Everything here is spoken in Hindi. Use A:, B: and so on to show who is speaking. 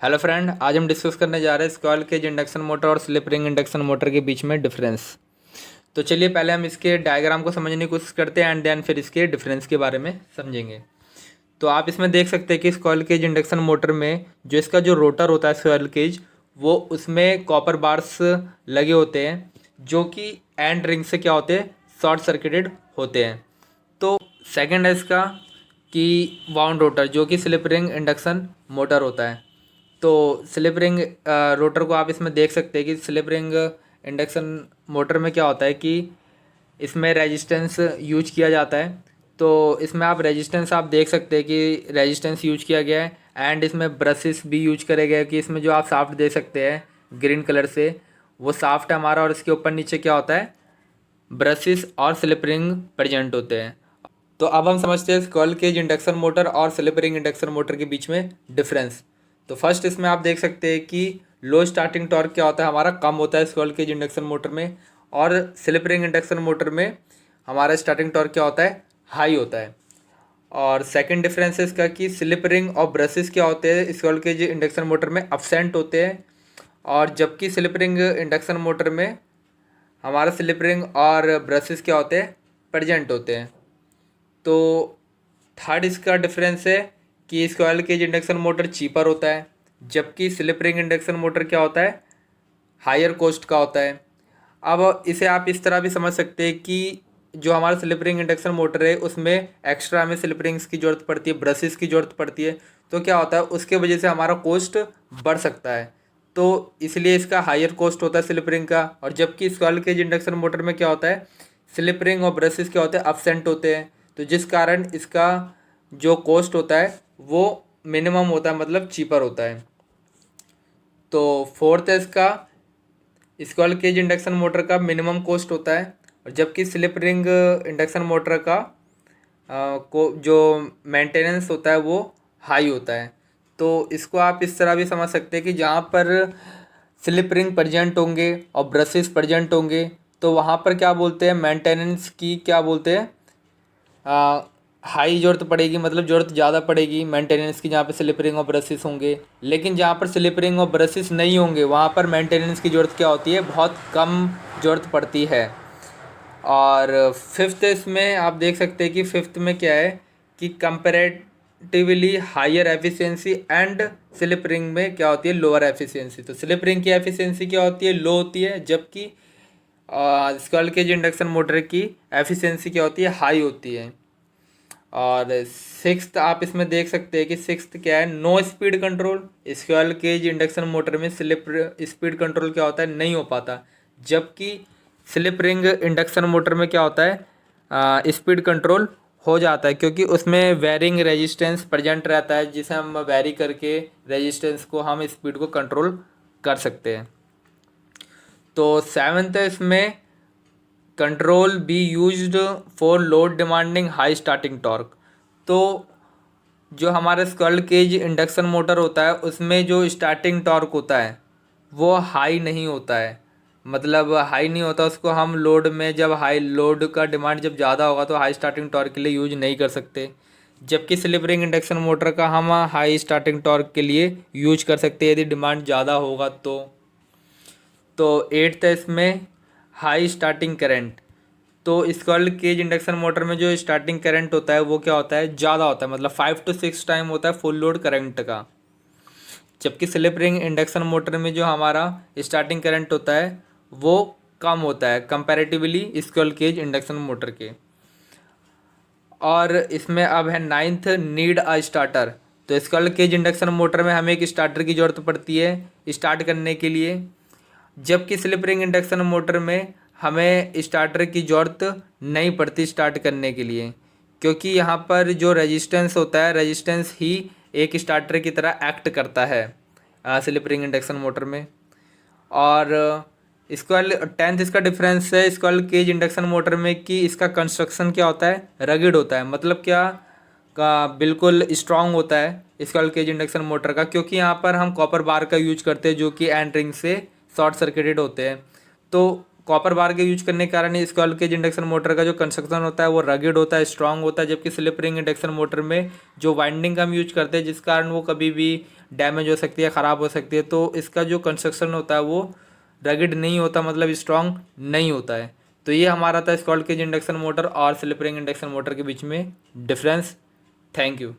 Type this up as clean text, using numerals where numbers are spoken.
A: हेलो फ्रेंड, आज हम डिस्कस करने जा रहे हैं स्क्वेयर केज इंडक्शन मोटर और स्लिप रिंग इंडक्शन मोटर के बीच में डिफरेंस। तो चलिए पहले हम इसके डायग्राम को समझने की कोशिश करते हैं एंड देन फिर इसके डिफरेंस के बारे में समझेंगे। तो आप इसमें देख सकते हैं कि स्क्वेयर केज इंडक्शन मोटर में जो इसका जो रोटर होता है स्क्वेयर केज, वो उसमें कॉपर बार्स लगे होते हैं जो कि एंड रिंग से क्या होते हैं, शॉर्ट सर्किटेड होते हैं। तो सेकंड है इसका कि वाउंड रोटर जो कि स्लिप रिंग इंडक्शन मोटर होता है। तो स्लिप रिंग रोटर को आप इसमें देख सकते हैं कि स्लिप रिंग इंडक्शन मोटर में क्या होता है कि इसमें रेजिस्टेंस यूज किया जाता है। तो इसमें आप रेजिस्टेंस आप देख सकते हैं कि रेजिस्टेंस यूज किया गया है एंड इसमें ब्रशेस भी यूज करे गए हैं कि इसमें जो आप साफ्ट देख सकते हैं ग्रीन कलर से, वो साफ्ट है हमारा और इसके ऊपर नीचे क्या होता है, ब्रशेस और स्लिप रिंग प्रेजेंट होते हैं। तो अब हम समझते हैं स्क्वेयर केज इंडक्शन मोटर और स्लिप रिंग इंडक्शन मोटर के बीच में डिफरेंस। तो फर्स्ट इसमें आप देख सकते हैं कि लो स्टार्टिंग टॉर्क क्या होता है, हमारा कम होता है स्क्वेयर केज इंडक्शन मोटर में, और स्लिप रिंग इंडक्शन मोटर में हमारा स्टार्टिंग टॉर्क क्या होता है, हाई होता है। और सेकंड डिफरेंस है इसका कि स्लिप रिंग और ब्रशेस क्या होते हैं स्क्वेयर केज इंडक्शन मोटर में, अपसेंट होते हैं, और जबकि स्लिप रिंग इंडक्शन मोटर में हमारा स्लिप रिंग और ब्रशेस क्या होते हैं, प्रेजेंट होते हैं। तो थर्ड इसका डिफरेंस है कि square cage induction motor cheaper होता है, जबकि स्लिप रिंग इंडक्शन मोटर क्या होता है, हायर कॉस्ट का होता है। अब इसे आप इस तरह भी समझ सकते हैं कि जो हमारा स्लिप रिंग इंडक्शन मोटर है उसमें एक्स्ट्रा हमें स्लिप रिंग्स की ज़रूरत पड़ती है, ब्रशेस की ज़रूरत पड़ती है। तो क्या होता है, उसके वजह से हमारा कॉस्ट बढ़ सकता है। तो इसलिए इसका हायर कॉस्ट होता है स्लिप रिंग का। और जबकि स्क्वेयर केज इंडक्शन मोटर में क्या होता है, स्लिप रिंग और ब्रशेस क्या होते हैं, अपसेंट होते हैं। तो जिस कारण इसका जो कॉस्ट होता है वो मिनिमम होता है, मतलब चीपर होता है। तो फोर्थ है इसका स्क्वेयर केज इंडक्शन मोटर का मिनिमम कॉस्ट होता है, और जबकि स्लिप रिंग इंडक्शन मोटर का को जो मेंटेनेंस होता है वो हाई होता है। तो इसको आप इस तरह भी समझ सकते हैं कि जहाँ पर स्लिप रिंग प्रेजेंट होंगे और ब्रशेस प्रेजेंट होंगे तो वहाँ पर क्या बोलते हैं, मेंटेनेंस की क्या बोलते हैं, हाई ज़रूरत पड़ेगी, मतलब ज़रूरत ज़्यादा पड़ेगी मेंटेनेंस की जहाँ पे स्लिप रिंग और ब्रशेस होंगे। लेकिन जहाँ पर स्लिप रिंग और ब्रशेस नहीं होंगे वहाँ पर मेंटेनेंस की ज़रूरत क्या होती है, बहुत कम ज़रूरत पड़ती है। और फिफ्थ इसमें आप देख सकते हैं कि फिफ्थ में क्या है कि comparatively higher efficiency and slip ring में क्या होती है, लोअर एफिशिएंसी। तो स्लिप रिंग की एफिशिएंसी क्या होती है, लो होती है, जबकि स्क्वेयर केज इंडक्शन मोटर की एफिशिएंसी क्या होती है, हाई होती है। और सिक्स्थ आप इसमें देख सकते हैं कि सिक्स्थ क्या है, no speed control. Square cage induction motor में स्लिप स्पीड कंट्रोल क्या होता है, नहीं हो पाता, जबकि स्लिप रिंग इंडक्शन मोटर में क्या होता है, स्पीड कंट्रोल हो जाता है, क्योंकि उसमें वेरिंग रेजिस्टेंस प्रेजेंट रहता है जिसे हम वेरी करके रेजिस्टेंस को हम स्पीड को कंट्रोल कर सकते हैं। तो सेवन्थ है इसमें control be used for load demanding high starting torque. तो जो हमारा स्क्वेयर केज इंडक्शन मोटर होता है उसमें जो स्टार्टिंग टॉर्क होता है वो हाई नहीं होता है, मतलब हाई नहीं होता, उसको हम लोड में जब हाई लोड का डिमांड जब ज़्यादा होगा तो हाई स्टार्टिंग टॉर्क के लिए यूज नहीं कर सकते, जबकि स्लिप रिंग इंडक्शन मोटर का हम हाई स्टार्टिंग टॉर्क के लिए यूज कर सकते हैं यदि डिमांड ज़्यादा होगा तो एट्थ है इसमें हाई स्टार्टिंग करंट। तो स्क्वेयर केज इंडक्शन मोटर में जो स्टार्टिंग करंट होता है वो क्या होता है, ज़्यादा होता है, मतलब 5 to 6 टाइम होता है फुल लोड करंट का, जबकि स्लिप रिंग इंडक्शन मोटर में जो हमारा स्टार्टिंग करंट होता है वो कम होता है comparatively square cage induction motor के। और इसमें अब है नाइन्थ, नीड अ स्टार्टर। तो स्क्वेयर केज इंडक्शन मोटर में हमें एक स्टार्टर की ज़रूरत पड़ती है स्टार्ट करने के लिए, जबकि स्लिप रिंग इंडक्शन मोटर में हमें स्टार्टर की ज़रूरत नहीं पड़ती स्टार्ट करने के लिए, क्योंकि यहाँ पर जो रेजिस्टेंस होता है रेजिस्टेंस ही एक स्टार्टर की तरह एक्ट करता है स्लिप रिंग इंडक्शन मोटर में। और स्क्वेयर टेंथ इसका डिफरेंस है स्क्वेयर केज इंडक्शन मोटर में कि इसका कंस्ट्रक्शन क्या होता है, रगिड होता है, मतलब क्या का बिल्कुल स्ट्रांग होता है स्क्वेयर केज इंडक्शन मोटर का, क्योंकि यहाँ पर हम कॉपर बार का यूज करते हैं जो कि एंड रिंग से शॉर्ट सर्किटेड होते हैं। तो कॉपर बार के यूज करने के कारण स्क्वेयर केज इंडक्शन मोटर का जो कंस्ट्रक्शन होता है वो रगिड होता है, स्ट्रांग होता है, जबकि स्लिप रिंग इंडक्शन मोटर में जो वाइंडिंग का हम यूज करते हैं जिस कारण वो कभी भी डैमेज हो सकती है, ख़राब हो सकती है। तो इसका जो कंस्ट्रक्शन होता है वो रगिड नहीं होता, मतलब स्ट्रॉन्ग नहीं होता है। तो ये हमारा था स्क्वाड केज इंडक्शन मोटर और स्लिप रिंग इंडक्शन मोटर के बीच में डिफरेंस। Thank you.